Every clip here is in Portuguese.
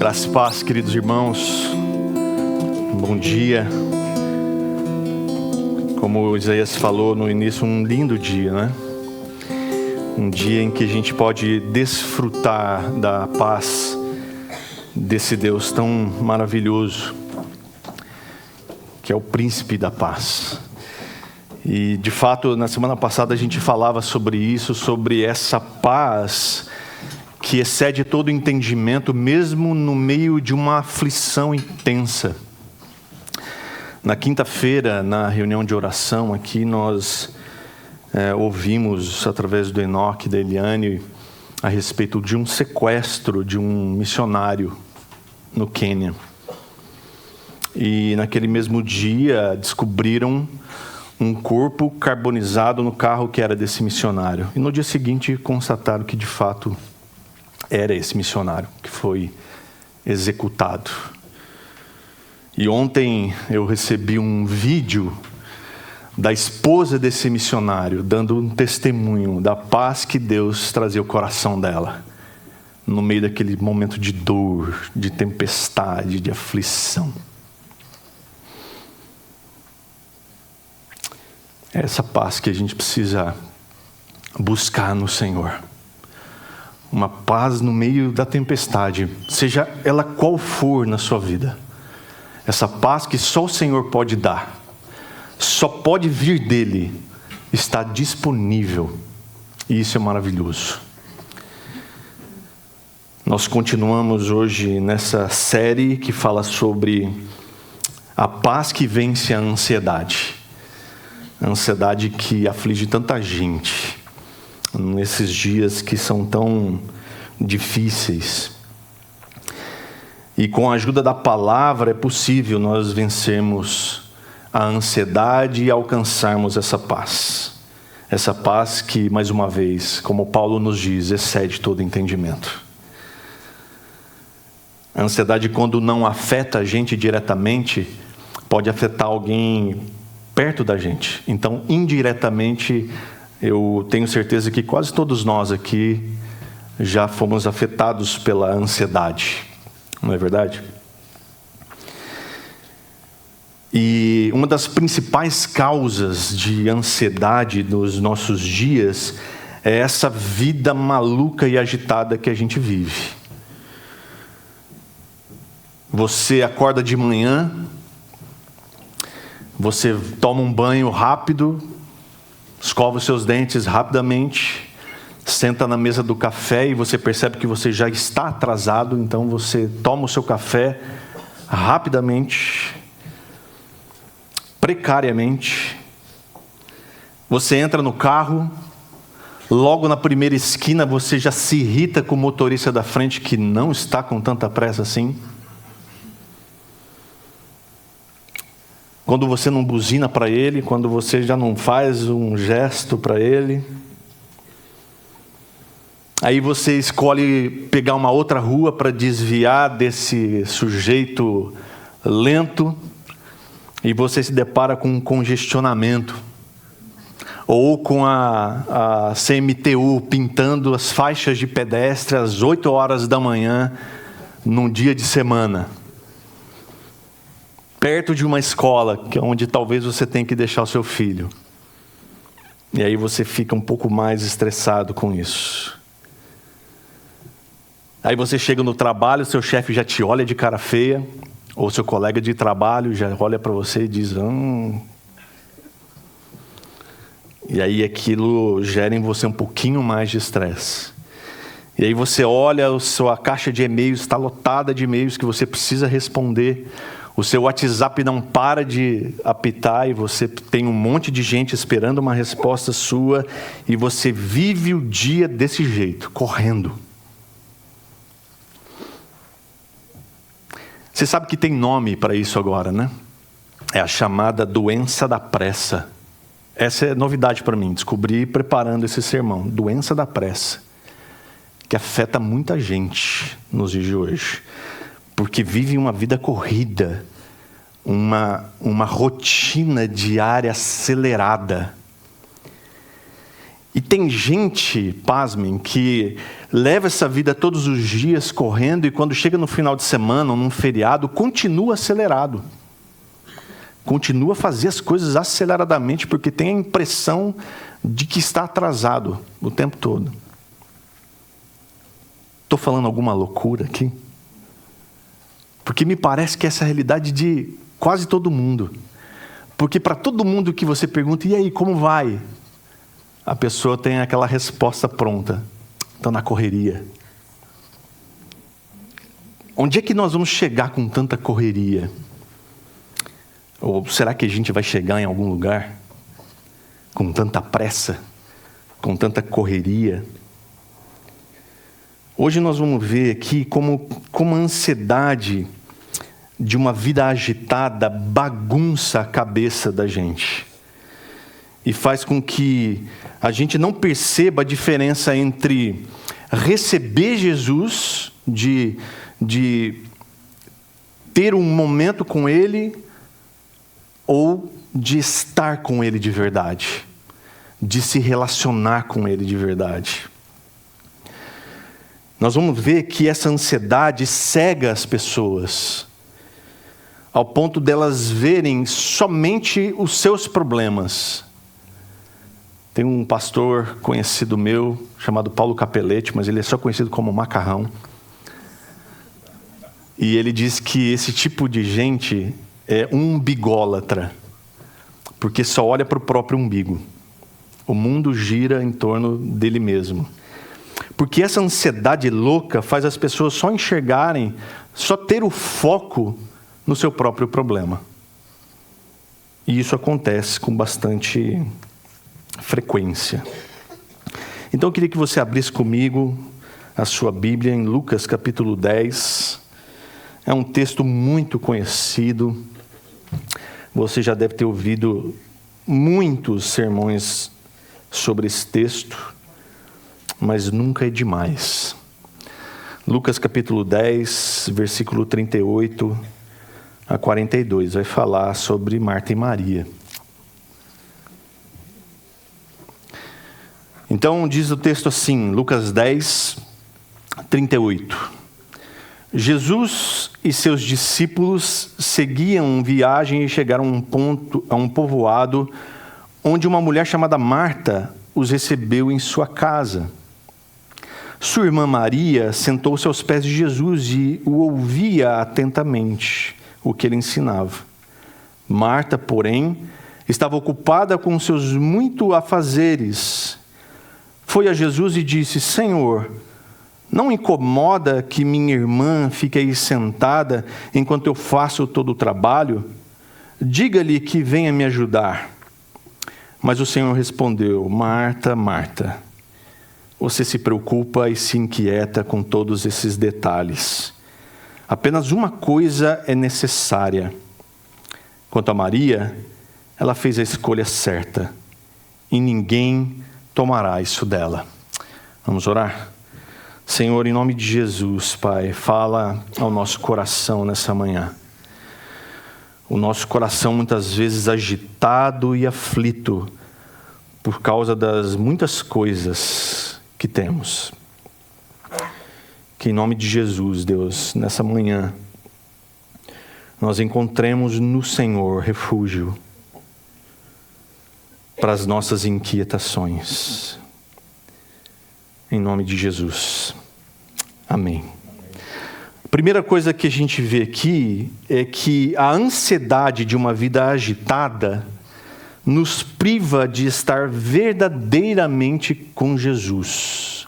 Graça e paz, queridos irmãos. Bom dia. Como o Isaías falou no início, um lindo dia, né? Um dia em que a gente pode desfrutar da paz desse Deus tão maravilhoso, que é o príncipe da paz. E, de fato, na semana passada a gente falava sobre isso, sobre essa paz que excede todo entendimento, mesmo no meio de uma aflição intensa. Na quinta-feira, na reunião de oração aqui, nós ouvimos, através do Enoque e da Eliane, a respeito de um sequestro de um missionário no Quênia. E naquele mesmo dia, descobriram um corpo carbonizado no carro que era desse missionário. E no dia seguinte, constataram que, de fato, era esse missionário que foi executado. E ontem eu recebi um vídeo da esposa desse missionário, dando um testemunho da paz que Deus trazia ao coração dela, no meio daquele momento de dor, de tempestade, de aflição. É essa paz que a gente precisa buscar no Senhor. Uma paz no meio da tempestade, seja ela qual for na sua vida. Essa paz que só o Senhor pode dar, só pode vir dEle, está disponível. E isso é maravilhoso. Nós continuamos hoje nessa série que fala sobre a paz que vence a ansiedade. A ansiedade que aflige tanta gente nesses dias que são tão difíceis. E com a ajuda da palavra é possível nós vencermos a ansiedade e alcançarmos essa paz. Essa paz que, mais uma vez, como Paulo nos diz, excede todo entendimento. A ansiedade, quando não afeta a gente diretamente, pode afetar alguém perto da gente. Então, indiretamente, eu tenho certeza que quase todos nós aqui já fomos afetados pela ansiedade. Não é verdade? E uma das principais causas de ansiedade nos nossos dias é essa vida maluca e agitada que a gente vive. Você acorda de manhã, você toma um banho rápido, escova os seus dentes rapidamente, senta na mesa do café e você percebe que você já está atrasado, então você toma o seu café rapidamente, precariamente. Você entra no carro, logo na primeira esquina você já se irrita com o motorista da frente que não está com tanta pressa assim. Quando você não buzina para ele, quando você já não faz um gesto para ele. Aí você escolhe pegar uma outra rua para desviar desse sujeito lento e você se depara com um congestionamento. Ou com a CMTU pintando as faixas de pedestre às 8 horas da manhã, num dia de semana. Perto de uma escola, que é onde talvez você tenha que deixar o seu filho. E aí você fica um pouco mais estressado com isso. Aí você chega no trabalho, seu chefe já te olha de cara feia, ou seu colega de trabalho já olha para você e diz... E aí aquilo gera em você um pouquinho mais de estresse. E aí você olha, a sua caixa de e-mails está lotada de e-mails que você precisa responder. O seu WhatsApp não para de apitar e você tem um monte de gente esperando uma resposta sua e você vive o dia desse jeito, correndo. Você sabe que tem nome para isso agora, né? É a chamada doença da pressa. Essa é novidade para mim, descobri preparando esse sermão. Doença da pressa, que afeta muita gente nos dias de hoje. Porque vive uma vida corrida, uma rotina diária acelerada. E tem gente, pasmem, que leva essa vida todos os dias correndo e quando chega no final de semana ou num feriado, continua acelerado. Continua a fazer as coisas aceleradamente porque tem a impressão de que está atrasado o tempo todo. Estou falando alguma loucura aqui? Porque me parece que essa é a realidade de quase todo mundo. Porque para todo mundo que você pergunta, e aí, como vai? A pessoa tem aquela resposta pronta. Estou na correria. Onde é que nós vamos chegar com tanta correria? Ou será que a gente vai chegar em algum lugar com tanta pressa, com tanta correria? Hoje nós vamos ver aqui como a ansiedade de uma vida agitada bagunça a cabeça da gente. E faz com que a gente não perceba a diferença entre receber Jesus, de ter um momento com Ele, ou de estar com Ele de verdade, de se relacionar com Ele de verdade. Nós vamos ver que essa ansiedade cega as pessoas, ao ponto delas verem somente os seus problemas. Tem um pastor conhecido meu, chamado Paulo Capelletti, mas ele é só conhecido como Macarrão. E ele diz que esse tipo de gente é um umbigólatra, porque só olha para o próprio umbigo. O mundo gira em torno dele mesmo. Porque essa ansiedade louca faz as pessoas só enxergarem, só ter o foco no seu próprio problema. E isso acontece com bastante frequência. Então eu queria que você abrisse comigo a sua Bíblia em Lucas capítulo 10. É um texto muito conhecido. Você já deve ter ouvido muitos sermões sobre esse texto, mas nunca é demais. Lucas capítulo 10, versículo 38 a 42, vai falar sobre Marta e Maria. Então diz o texto assim, Lucas 10, 38. Jesus e seus discípulos seguiam viagem e chegaram a um povoado onde uma mulher chamada Marta os recebeu em sua casa. Sua irmã Maria sentou-se aos pés de Jesus e o ouvia atentamente, o que ele ensinava. Marta, porém, estava ocupada com seus muitos afazeres. Foi a Jesus e disse, Senhor, não incomoda que minha irmã fique aí sentada enquanto eu faço todo o trabalho? Diga-lhe que venha me ajudar. Mas o Senhor respondeu, Marta, Marta, você se preocupa e se inquieta com todos esses detalhes. Apenas uma coisa é necessária. Quanto a Maria, ela fez a escolha certa e ninguém tomará isso dela. Vamos orar? Senhor, em nome de Jesus, Pai, fala ao nosso coração nessa manhã. O nosso coração muitas vezes agitado e aflito por causa das muitas coisas que temos. Que em nome de Jesus, Deus, nessa manhã, nós encontremos no Senhor refúgio para as nossas inquietações. Em nome de Jesus. Amém. A primeira coisa que a gente vê aqui é que a ansiedade de uma vida agitada nos priva de estar verdadeiramente com Jesus.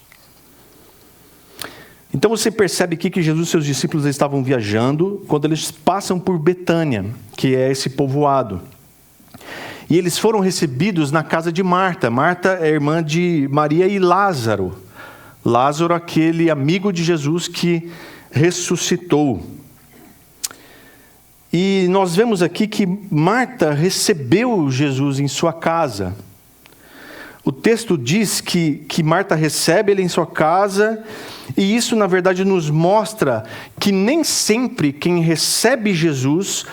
Então você percebe aqui que Jesus e seus discípulos estavam viajando quando eles passam por Betânia, que é esse povoado. E eles foram recebidos na casa de Marta. Marta é irmã de Maria e Lázaro. Lázaro, aquele amigo de Jesus que ressuscitou. E nós vemos aqui que Marta recebeu Jesus em sua casa. O texto diz que Marta recebe ele em sua casa, e isso, na verdade, nos mostra que nem sempre quem recebe Jesus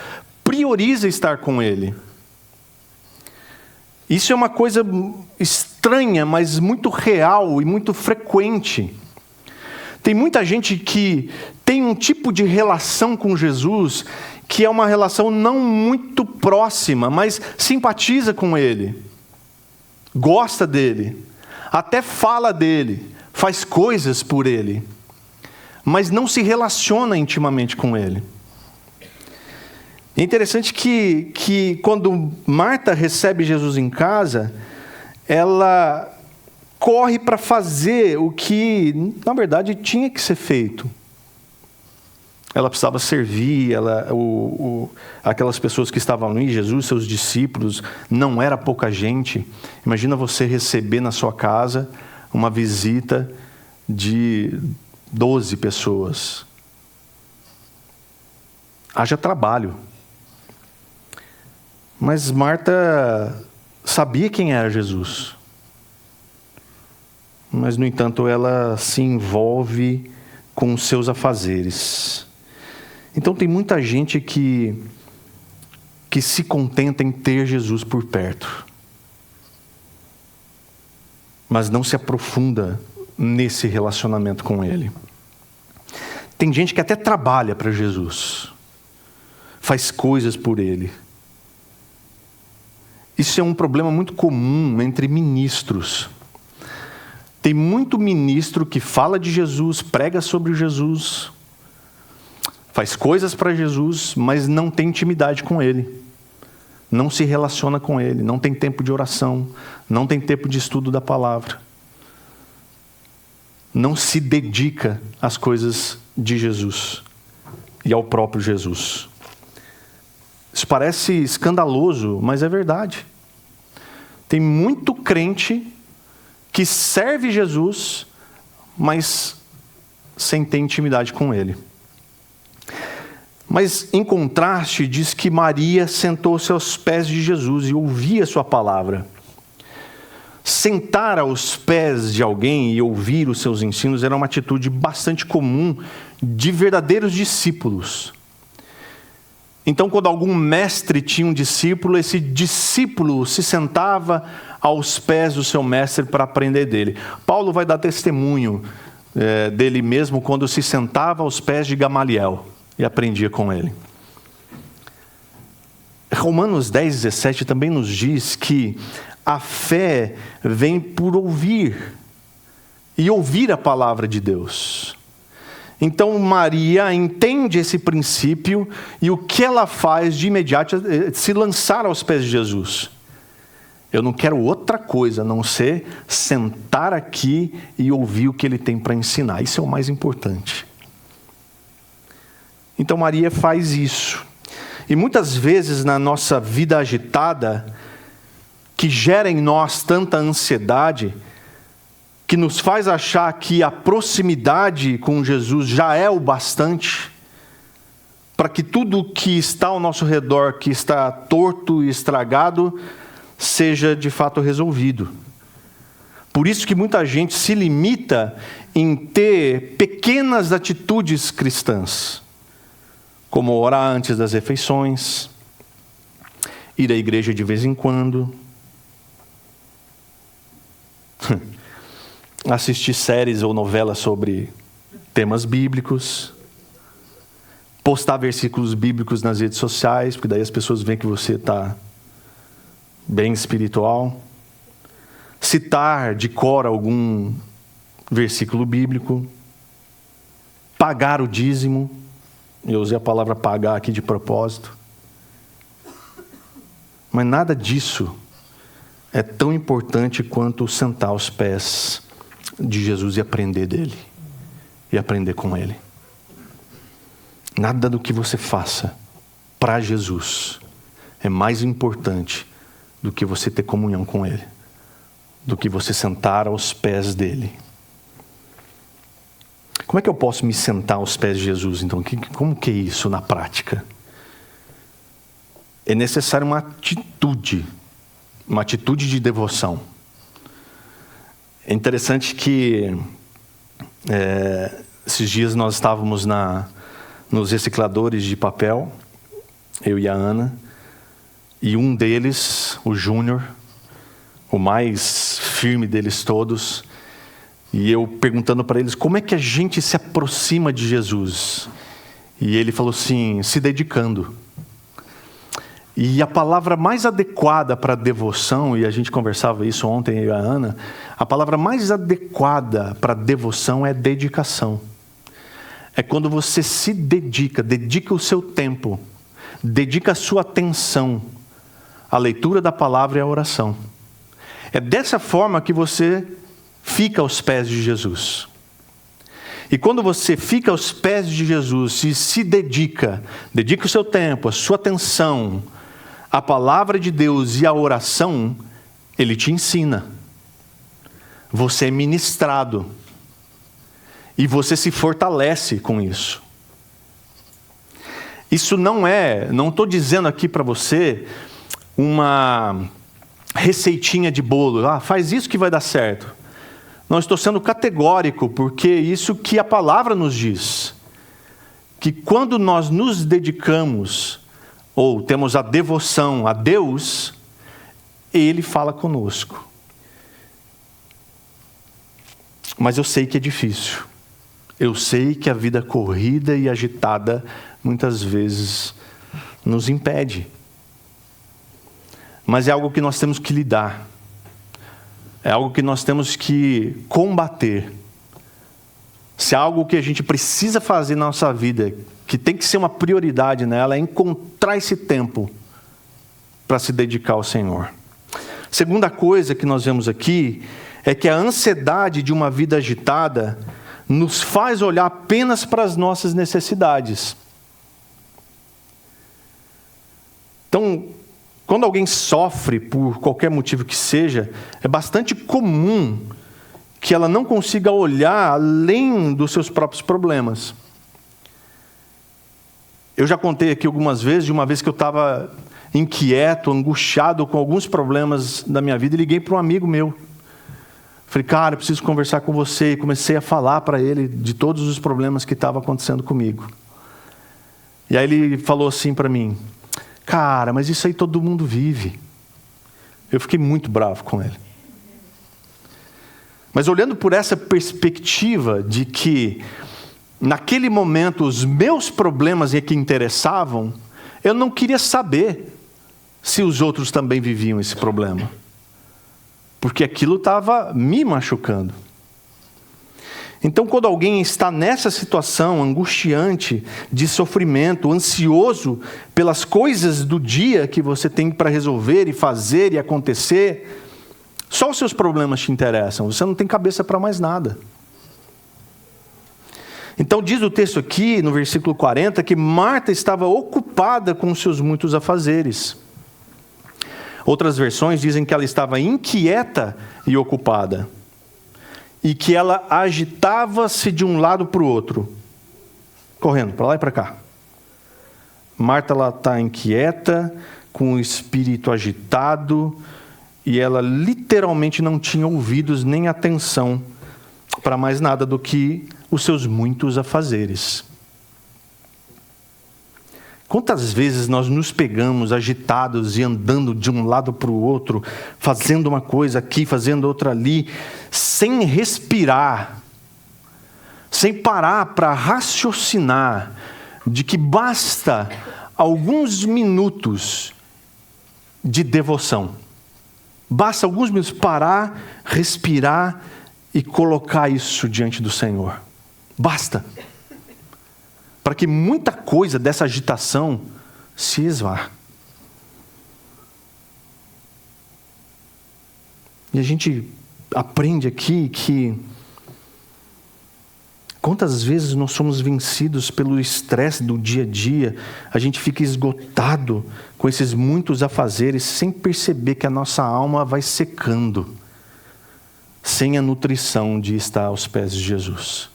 prioriza estar com ele. Isso é uma coisa estranha, mas muito real e muito frequente. Tem muita gente que tem um tipo de relação com Jesus que é uma relação não muito próxima, mas simpatiza com Ele, gosta dele, até fala dele, faz coisas por Ele, mas não se relaciona intimamente com Ele. É interessante que quando Marta recebe Jesus em casa, ela corre para fazer o que, na verdade, tinha que ser feito. Ela precisava servir, aquelas pessoas que estavam ali, Jesus, seus discípulos, não era pouca gente. Imagina você receber na sua casa uma visita de 12 pessoas. Haja trabalho. Mas Marta sabia quem era Jesus. Mas, no entanto, ela se envolve com os seus afazeres. Então, tem muita gente que se contenta em ter Jesus por perto, mas não se aprofunda nesse relacionamento com Ele. Tem gente que até trabalha para Jesus, faz coisas por Ele. Isso é um problema muito comum entre ministros. Tem muito ministro que fala de Jesus, prega sobre Jesus, faz coisas para Jesus, mas não tem intimidade com Ele. Não se relaciona com Ele, não tem tempo de oração, não tem tempo de estudo da palavra. Não se dedica às coisas de Jesus e ao próprio Jesus. Isso parece escandaloso, mas é verdade. Tem muito crente que serve Jesus, mas sem ter intimidade com Ele. Mas, em contraste, diz que Maria sentou-se aos pés de Jesus e ouvia sua palavra. Sentar aos pés de alguém e ouvir os seus ensinos era uma atitude bastante comum de verdadeiros discípulos. Então, quando algum mestre tinha um discípulo, esse discípulo se sentava aos pés do seu mestre para aprender dele. Paulo vai dar testemunho dele mesmo quando se sentava aos pés de Gamaliel e aprendia com ele. Romanos 10:17 também nos diz que a fé vem por ouvir, e ouvir a palavra de Deus. Então Maria entende esse princípio, e o que ela faz de imediato é se lançar aos pés de Jesus. Eu não quero outra coisa a não ser sentar aqui e ouvir o que Ele tem para ensinar. Isso é o mais importante. Então Maria faz isso. E muitas vezes na nossa vida agitada, que gera em nós tanta ansiedade, que nos faz achar que a proximidade com Jesus já é o bastante, para que tudo que está ao nosso redor, que está torto e estragado, seja de fato resolvido. Por isso que muita gente se limita em ter pequenas atitudes cristãs, como orar antes das refeições, ir à igreja de vez em quando, assistir séries ou novelas sobre temas bíblicos, postar versículos bíblicos nas redes sociais, porque daí as pessoas veem que você está bem espiritual, citar de cor algum versículo bíblico, pagar o dízimo. Eu usei a palavra pagar aqui de propósito. Mas nada disso é tão importante quanto sentar aos pés de Jesus e aprender dele. E aprender com ele. Nada do que você faça para Jesus é mais importante do que você ter comunhão com ele. Do que você sentar aos pés dele. Como é que eu posso me sentar aos pés de Jesus, então? Como que é isso na prática? É necessário uma atitude de devoção. É interessante que esses dias nós estávamos nos recicladores de papel, eu e a Ana, e um deles, o Júnior, o mais firme deles todos, e eu perguntando para eles como é que a gente se aproxima de Jesus. E ele falou assim: se dedicando. E a palavra mais adequada para devoção, e a gente conversava isso ontem, eu e a Ana, a palavra mais adequada para devoção é dedicação. É quando você se dedica o seu tempo, dedica a sua atenção à leitura da palavra e à oração. É dessa forma que você fica aos pés de Jesus. E quando você fica aos pés de Jesus e se dedica o seu tempo, a sua atenção à palavra de Deus e à oração, Ele te ensina. Você é ministrado. E você se fortalece com isso. Isso não estou dizendo aqui para você uma receitinha de bolo. Faz isso que vai dar certo. Não, estou sendo categórico, porque isso que a palavra nos diz. Que quando nós nos dedicamos, ou temos a devoção a Deus, Ele fala conosco. Mas eu sei que é difícil. Eu sei que a vida corrida e agitada muitas vezes nos impede. Mas é algo que nós temos que lidar. É algo que nós temos que combater. Se é algo que a gente precisa fazer na nossa vida, que tem que ser uma prioridade nela, é encontrar esse tempo para se dedicar ao Senhor. Segunda coisa que nós vemos aqui é que a ansiedade de uma vida agitada nos faz olhar apenas para as nossas necessidades. Então, quando alguém sofre por qualquer motivo que seja, é bastante comum que ela não consiga olhar além dos seus próprios problemas. Eu já contei aqui algumas vezes, de uma vez que eu estava inquieto, angustiado com alguns problemas da minha vida, e liguei para um amigo meu. Falei: cara, eu preciso conversar com você. E comecei a falar para ele de todos os problemas que estavam acontecendo comigo. E aí ele falou assim para mim: cara, mas isso aí todo mundo vive. Eu fiquei muito bravo com ele. Mas olhando por essa perspectiva de que, naquele momento, os meus problemas é que interessavam, eu não queria saber se os outros também viviam esse problema. Porque aquilo estava me machucando. Então, quando alguém está nessa situação angustiante, de sofrimento, ansioso pelas coisas do dia que você tem para resolver e fazer e acontecer, só os seus problemas te interessam, você não tem cabeça para mais nada. Então diz o texto aqui, no versículo 40, que Marta estava ocupada com os seus muitos afazeres. Outras versões dizem que ela estava inquieta e ocupada. E que ela agitava-se de um lado para o outro, correndo para lá e para cá. Marta está inquieta, com o espírito agitado, e ela literalmente não tinha ouvidos nem atenção para mais nada do que os seus muitos afazeres. Quantas vezes nós nos pegamos agitados e andando de um lado para o outro, fazendo uma coisa aqui, fazendo outra ali, sem respirar, sem parar para raciocinar de que basta alguns minutos de devoção. Basta alguns minutos parar, respirar e colocar isso diante do Senhor. Basta. Para que muita coisa dessa agitação se esvá. E a gente aprende aqui que quantas vezes nós somos vencidos pelo estresse do dia a dia, a gente fica esgotado com esses muitos afazeres, sem perceber que a nossa alma vai secando, sem a nutrição de estar aos pés de Jesus.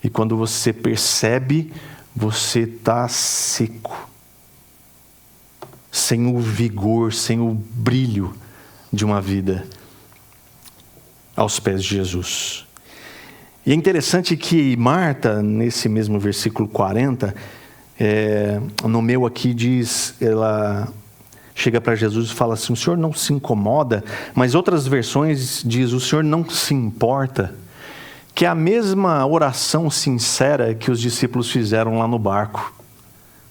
E quando você percebe, você está seco, sem o vigor, sem o brilho de uma vida aos pés de Jesus. E é interessante que Marta, nesse mesmo versículo 40, no meu aqui diz, ela chega para Jesus e fala assim: o Senhor não se incomoda? Mas outras versões diz: o Senhor não se importa? Que é a mesma oração sincera que os discípulos fizeram lá no barco.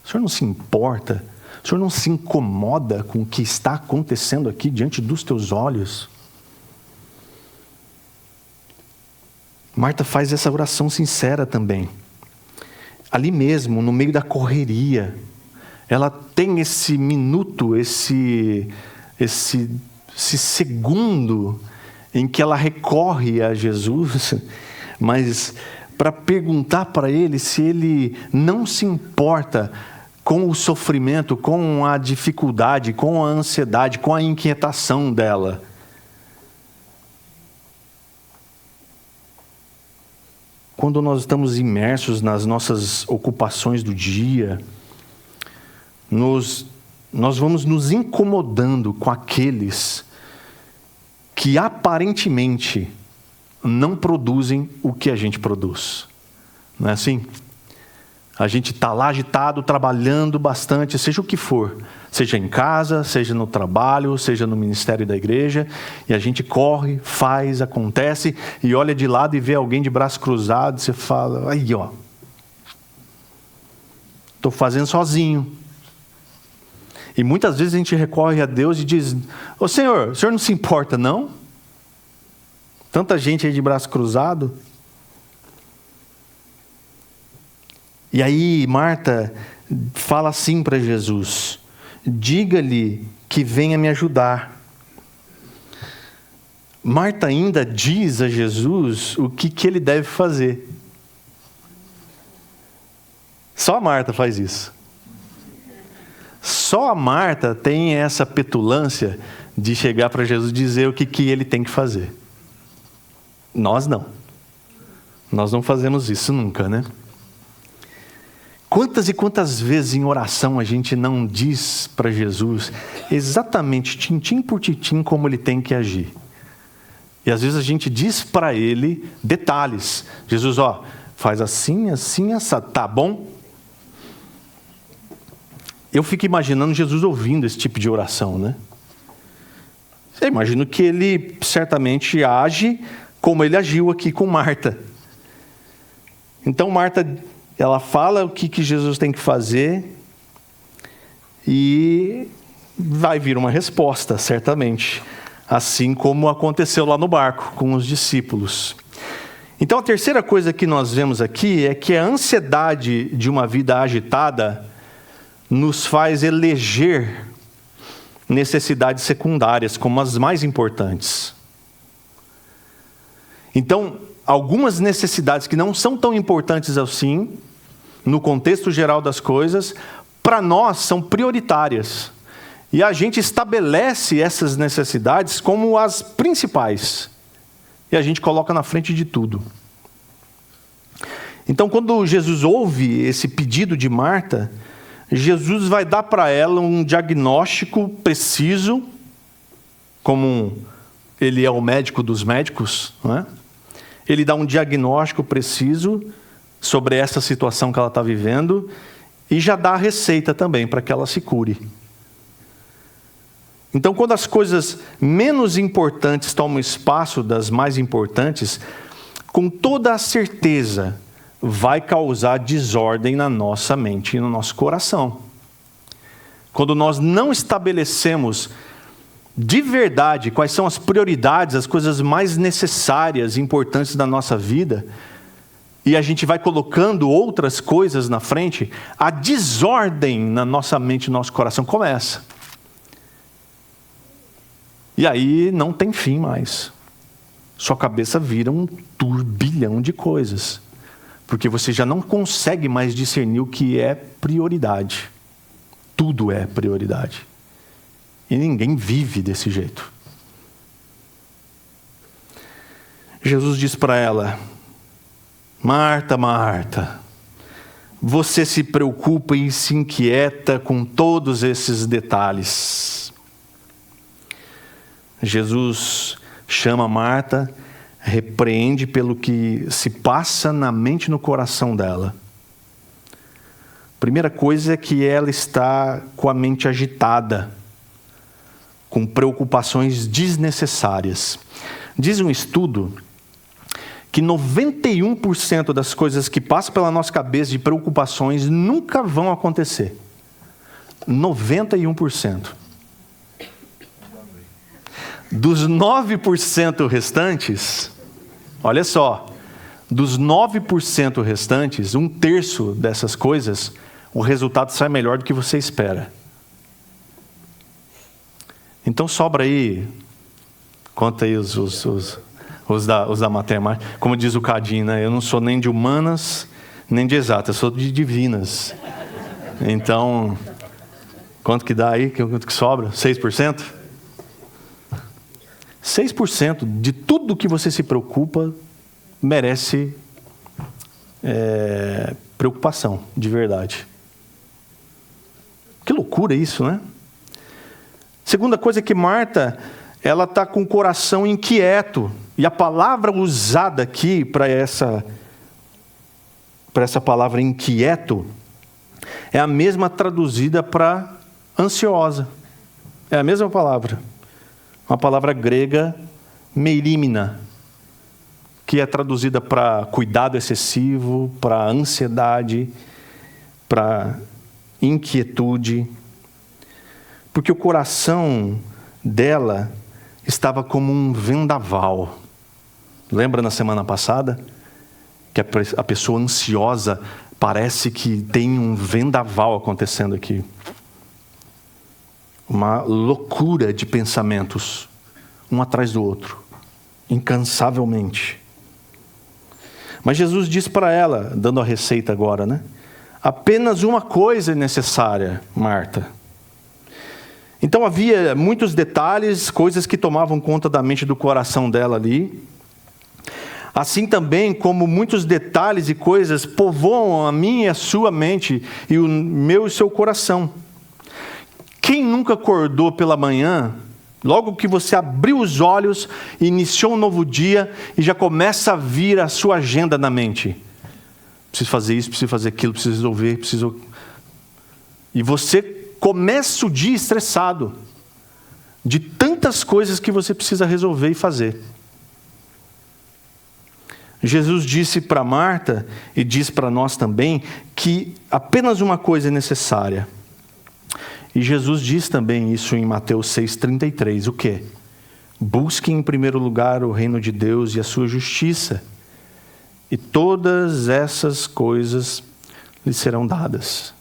O Senhor não se importa? O Senhor não se incomoda com o que está acontecendo aqui diante dos teus olhos? Marta faz essa oração sincera também. Ali mesmo, no meio da correria, ela tem esse minuto, esse segundo em que ela recorre a Jesus, mas para perguntar para ele se ele não se importa com o sofrimento, com a dificuldade, com a ansiedade, com a inquietação dela. Quando nós estamos imersos nas nossas ocupações do dia, nós vamos nos incomodando com aqueles que aparentemente não produzem o que a gente produz. Não é assim? A gente está lá agitado, trabalhando bastante, seja o que for. Seja em casa, seja no trabalho, seja no ministério da igreja. E a gente corre, faz, acontece, e olha de lado e vê alguém de braço cruzado, e você fala: aí ó, estou fazendo sozinho. E muitas vezes a gente recorre a Deus e diz: ô Senhor, o Senhor não se importa não? Tanta gente aí de braço cruzado. E aí Marta fala assim para Jesus: diga-lhe que venha me ajudar. Marta ainda diz a Jesus o que ele deve fazer. Só a Marta faz isso. Só a Marta tem essa petulância de chegar para Jesus e dizer o que ele tem que fazer. Nós não. Nós não fazemos isso nunca, né? Quantas e quantas vezes em oração a gente não diz para Jesus exatamente, tintim por tintim, como ele tem que agir? E às vezes a gente diz para ele detalhes. Jesus, ó, faz assim, assim, essa, tá bom? Eu fico imaginando Jesus ouvindo esse tipo de oração, né? Eu imagino que ele certamente age como ele agiu aqui com Marta. Então Marta, ela fala o que Jesus tem que fazer e vai vir uma resposta, certamente. Assim como aconteceu lá no barco com os discípulos. Então a terceira coisa que nós vemos aqui é que a ansiedade de uma vida agitada nos faz eleger necessidades secundárias como as mais importantes. Então, algumas necessidades que não são tão importantes assim, no contexto geral das coisas, para nós são prioritárias. E a gente estabelece essas necessidades como as principais. E a gente coloca na frente de tudo. Então, quando Jesus ouve esse pedido de Marta, Jesus vai dar para ela um diagnóstico preciso, como ele é o médico dos médicos, não é? Ele dá um diagnóstico preciso sobre essa situação que ela está vivendo e já dá a receita também para que ela se cure. Então, quando as coisas menos importantes tomam espaço das mais importantes, com toda a certeza vai causar desordem na nossa mente e no nosso coração. Quando nós não estabelecemos de verdade quais são as prioridades, as coisas mais necessárias e importantes da nossa vida, e a gente vai colocando outras coisas na frente, a desordem na nossa mente e no nosso coração começa. E aí não tem fim mais. Sua cabeça vira um turbilhão de coisas. Porque você já não consegue mais discernir o que é prioridade. Tudo é prioridade. E ninguém vive desse jeito. Jesus diz para ela: Marta, Marta, você se preocupa e se inquieta com todos esses detalhes. Jesus chama Marta, repreende pelo que se passa na mente e no coração dela. Primeira coisa é que ela está com a mente agitada. com preocupações desnecessárias. Diz um estudo que 91% das coisas que passam pela nossa cabeça de preocupações nunca vão acontecer. 91%. Dos 9% restantes, olha só, dos 9% restantes, 1/3 dessas coisas, o resultado sai melhor do que você espera. Então sobra aí, conta aí os da matemática, como diz o Cadinho, né? Eu não sou nem de humanas, nem de exatas, eu sou de divinas. Então, quanto que dá aí, quanto que sobra? 6%? 6% de tudo que você se preocupa merece preocupação, de verdade. Que loucura isso, né? Segunda coisa é que Marta, ela está com o coração inquieto. E a palavra usada aqui para essa palavra inquieto é a mesma traduzida para ansiosa. É a mesma palavra. Uma palavra grega, merimna, que é traduzida para cuidado excessivo, para ansiedade, para inquietude. Porque o coração dela estava como um vendaval. Lembra na semana passada? Que a pessoa ansiosa parece que tem um vendaval acontecendo aqui. Uma loucura de pensamentos, um atrás do outro, incansavelmente. Mas Jesus diz para ela, dando a receita agora, né? Apenas uma coisa é necessária, Marta. Então havia muitos detalhes, coisas que tomavam conta da mente e do coração dela ali. Assim também como muitos detalhes e coisas povoam a minha e a sua mente, e o meu e o seu coração. Quem nunca acordou pela manhã, logo que você abriu os olhos, iniciou um novo dia e já começa a vir a sua agenda na mente? Preciso fazer isso, preciso fazer aquilo, preciso resolver, preciso... E você começa o dia estressado de tantas coisas que você precisa resolver e fazer. Jesus disse para Marta, e diz para nós também, que apenas uma coisa é necessária. E Jesus diz também isso em Mateus 6,33. O quê? Busque em primeiro lugar o reino de Deus e a sua justiça, e todas essas coisas lhe serão dadas.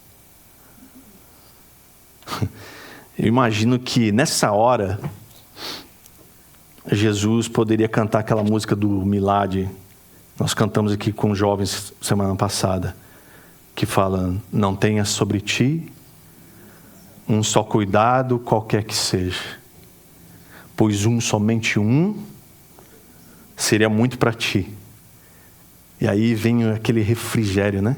Eu imagino que nessa hora, Jesus poderia cantar aquela música do Milad. Nós cantamos aqui com jovens semana passada, que fala: não tenha sobre ti um só cuidado, qualquer que seja, pois somente um seria muito para ti. E aí vem aquele refrigério, né?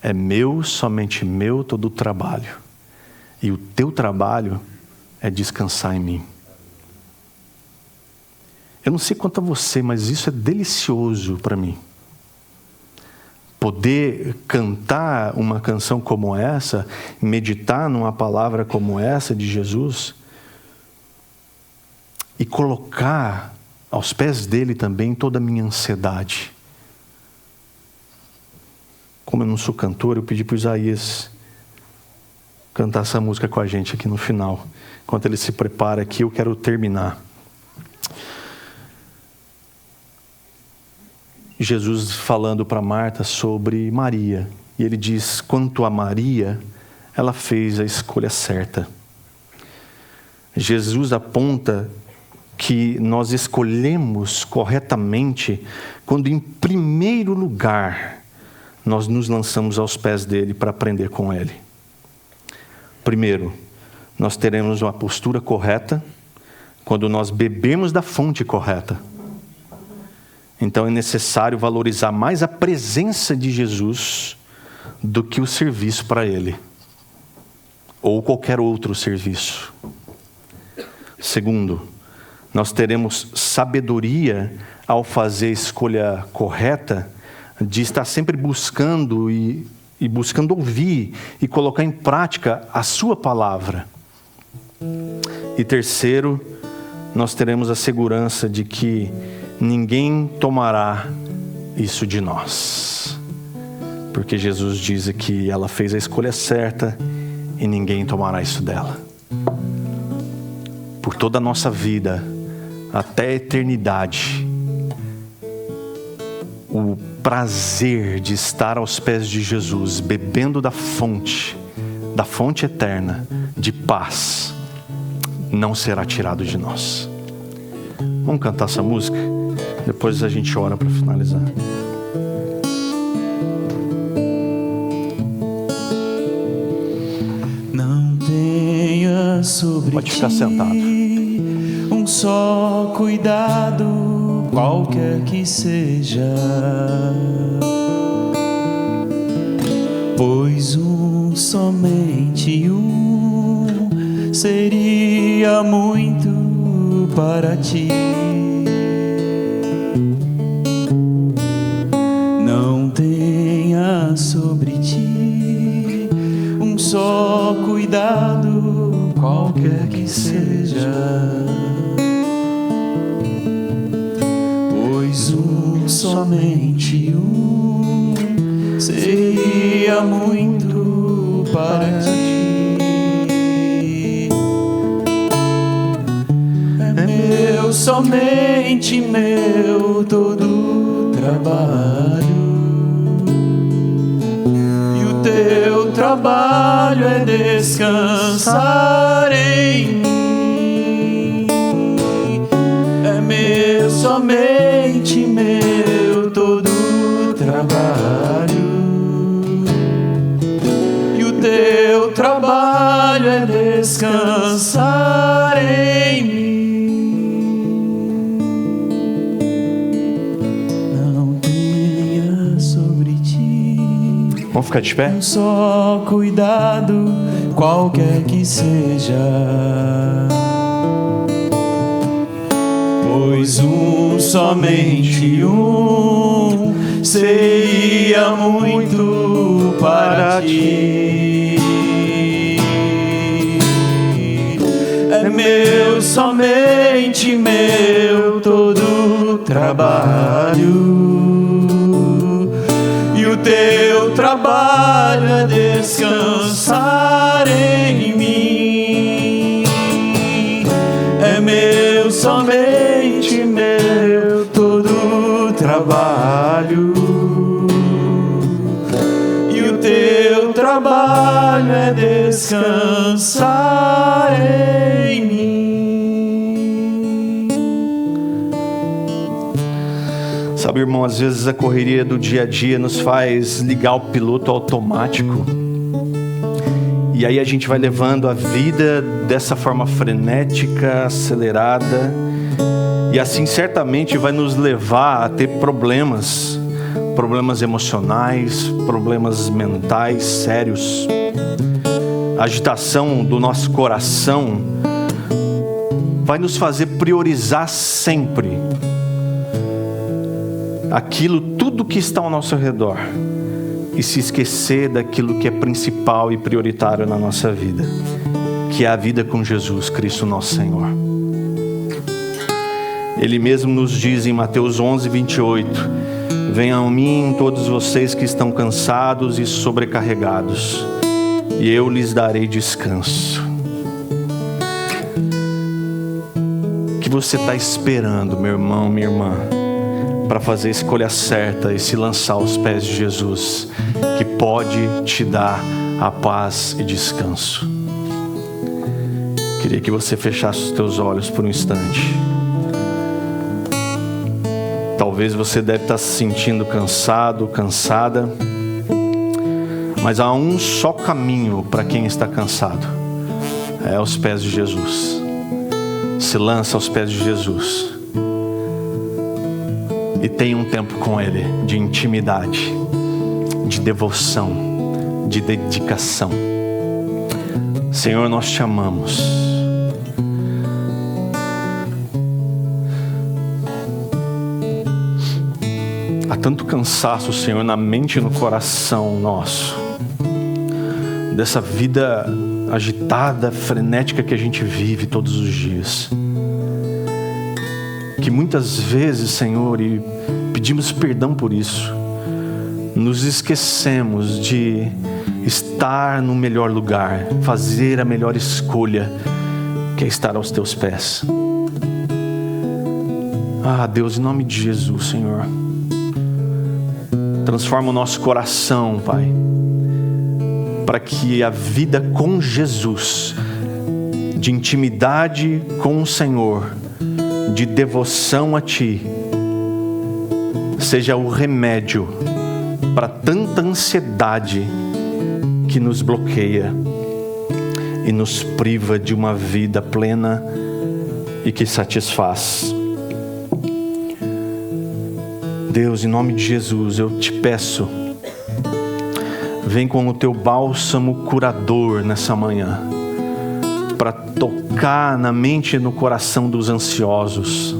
É meu, somente meu, todo o trabalho. E o teu trabalho é descansar em mim. Eu não sei quanto a você, mas isso é delicioso para mim. Poder cantar uma canção como essa, meditar numa palavra como essa de Jesus, e colocar aos pés dele também toda a minha ansiedade. Como eu não sou cantor, eu pedi para o Isaías cantar essa música com a gente aqui no final. Enquanto ele se prepara aqui, eu quero terminar. Jesus falando para Marta sobre Maria. E ele diz: quanto a Maria, ela fez a escolha certa. Jesus aponta que nós escolhemos corretamente quando, em primeiro lugar, nós nos lançamos aos pés dele para aprender com ele. Primeiro, nós teremos uma postura correta quando nós bebemos da fonte correta. Então é necessário valorizar mais a presença de Jesus do que o serviço para ele, ou qualquer outro serviço. Segundo, nós teremos sabedoria ao fazer a escolha correta, de estar sempre buscando e buscando ouvir e colocar em prática a sua palavra. E terceiro, nós teremos a segurança de que ninguém tomará isso de nós. Porque Jesus diz que ela fez a escolha certa e ninguém tomará isso dela. Por toda a nossa vida, até a eternidade, o prazer de estar aos pés de Jesus, bebendo da fonte eterna de paz, não será tirado de nós. Vamos cantar essa música? Depois a gente ora para finalizar. Não tenha sobre Pode ficar sentado. um só cuidado, qualquer que seja, pois somente seria muito para ti. Não tenha sobre ti um só cuidado, qualquer que seja, pois somente seria muito para ti. É meu, somente meu, todo trabalho, e o teu trabalho é descansar em mim. É meu, somente meu, todo trabalho, e o teu trabalho é descansar em mim. Não tenha sobre ti Vamos ficar de pé? um só cuidado, qualquer que seja, pois somente seria muito para ti. É meu, somente meu, todo trabalho, e o teu trabalho é descansar em mim. É meu, somente meu, todo trabalho, e o teu trabalho é descansar em mim. Sabe, irmão, às vezes a correria do dia a dia nos faz ligar o piloto automático. E aí a gente vai levando a vida dessa forma frenética, acelerada. E assim certamente vai nos levar a ter problemas emocionais, problemas mentais sérios. A agitação do nosso coração vai nos fazer priorizar sempre tudo que está ao nosso redor, e se esquecer daquilo que é principal e prioritário na nossa vida, que é a vida com Jesus Cristo nosso Senhor. Ele mesmo nos diz em Mateus 11:28, venham a mim todos vocês que estão cansados e sobrecarregados, e eu lhes darei descanso. O que você está esperando, meu irmão, minha irmã, para fazer a escolha certa e se lançar aos pés de Jesus, que pode te dar a paz e descanso? Queria que você fechasse os teus olhos por um instante. Talvez você deve estar se sentindo cansado, cansada, mas há um só caminho para quem está cansado, é aos pés de Jesus. Se lança aos pés de Jesus e tenha um tempo com Ele de intimidade, de devoção, de dedicação. Senhor, nós te amamos. Há tanto cansaço, Senhor, na mente e no coração nosso, dessa vida agitada, frenética que a gente vive todos os dias. Que muitas vezes, Senhor, e pedimos perdão por isso, nos esquecemos de estar no melhor lugar, fazer a melhor escolha, que é estar aos teus pés. Ah, Deus, em nome de Jesus, Senhor, transforma o nosso coração, Pai, para que a vida com Jesus, de intimidade com o Senhor, de devoção a Ti, seja o remédio para tanta ansiedade que nos bloqueia e nos priva de uma vida plena e que satisfaz. Deus, em nome de Jesus, eu te peço, vem com o teu bálsamo curador nessa manhã, para tocar na mente e no coração dos ansiosos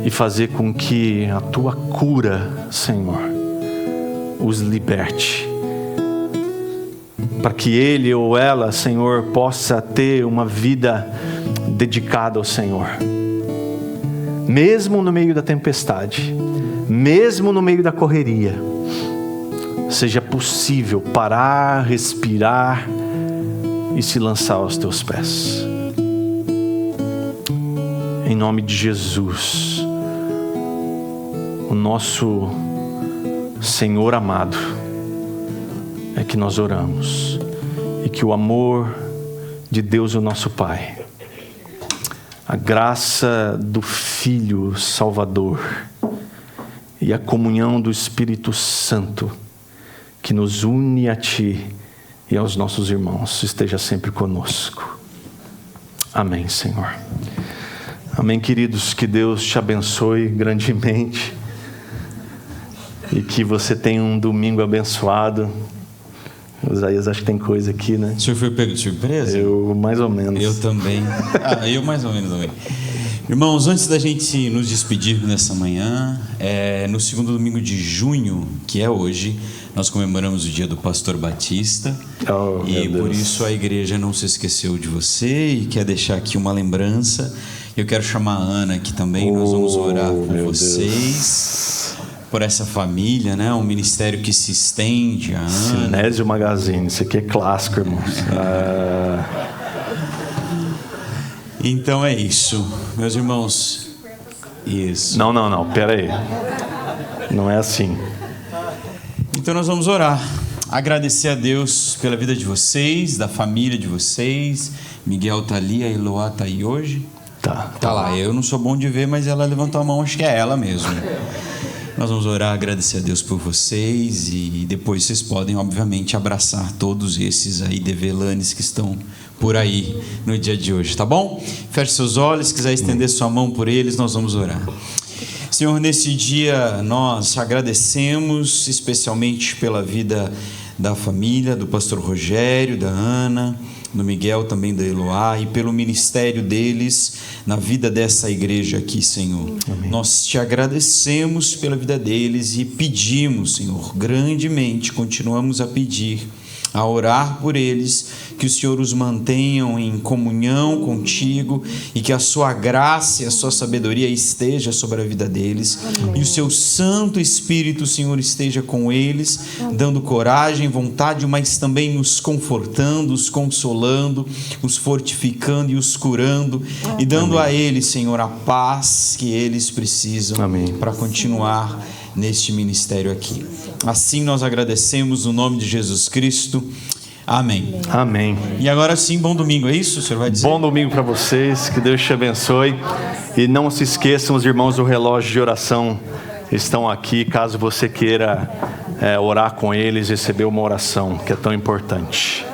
e fazer com que a tua cura, Senhor, os liberte, para que ele ou ela, Senhor, possa ter uma vida dedicada ao Senhor, mesmo no meio da tempestade, mesmo no meio da correria. Seja possível parar, respirar e se lançar aos teus pés. Em nome de Jesus, o nosso Senhor amado, é que nós oramos, e que o amor de Deus, o nosso Pai, a graça do Filho Salvador e a comunhão do Espírito Santo, que nos une a Ti e aos nossos irmãos, esteja sempre conosco. Amém, Senhor. Amém, queridos. Que Deus te abençoe grandemente e que você tenha um domingo abençoado. Isaías, acho que tem coisa aqui, né? O senhor foi pego de surpresa? Eu, mais ou menos. Eu também. Eu mais ou menos também. Irmãos, antes da gente nos despedir nessa manhã, no segundo domingo de junho, que é hoje, nós comemoramos o dia do Pastor Batista. E por isso a igreja não se esqueceu de você e quer deixar aqui uma lembrança. Eu quero chamar a Ana aqui também, nós vamos orar por vocês, por essa família, né? Um ministério que se estende, a Ana. Sinésio Magazine, isso aqui é clássico, irmãos. Então é isso, meus irmãos. Isso. Não, pera aí. Não é assim. Então nós vamos orar, agradecer a Deus pela vida de vocês, da família de vocês. Miguel tá ali, a Eloá tá aí hoje. Tá lá, eu não sou bom de ver, mas ela levantou a mão, acho que é ela mesmo. Nós vamos orar, agradecer a Deus por vocês e depois vocês podem, obviamente, abraçar todos esses aí develanes que estão por aí no dia de hoje, tá bom? Feche seus olhos, se quiser estender sua mão por eles, nós vamos orar. Senhor, nesse dia nós agradecemos especialmente pela vida da família, do pastor Rogério, da Ana, do Miguel, também da Eloá, e pelo ministério deles na vida dessa igreja aqui, Senhor. Amém. Nós te agradecemos pela vida deles e pedimos, Senhor, grandemente, continuamos a pedir, a orar por eles, que o Senhor os mantenham em comunhão contigo e que a sua graça e a sua sabedoria esteja sobre a vida deles. Amém. E o seu Santo Espírito, Senhor, esteja com eles, dando coragem, vontade, mas também nos confortando, os consolando, os fortificando e os curando. Amém. E dando a eles, Senhor, a paz que eles precisam para continuar neste ministério aqui. Assim nós agradecemos no nome de Jesus Cristo. Amém. Amém. E agora sim, bom domingo, é isso? O senhor vai dizer? Bom domingo para vocês, que Deus te abençoe. E não se esqueçam, os irmãos do relógio de oração estão aqui, caso você queira orar com eles, receber uma oração, que é tão importante.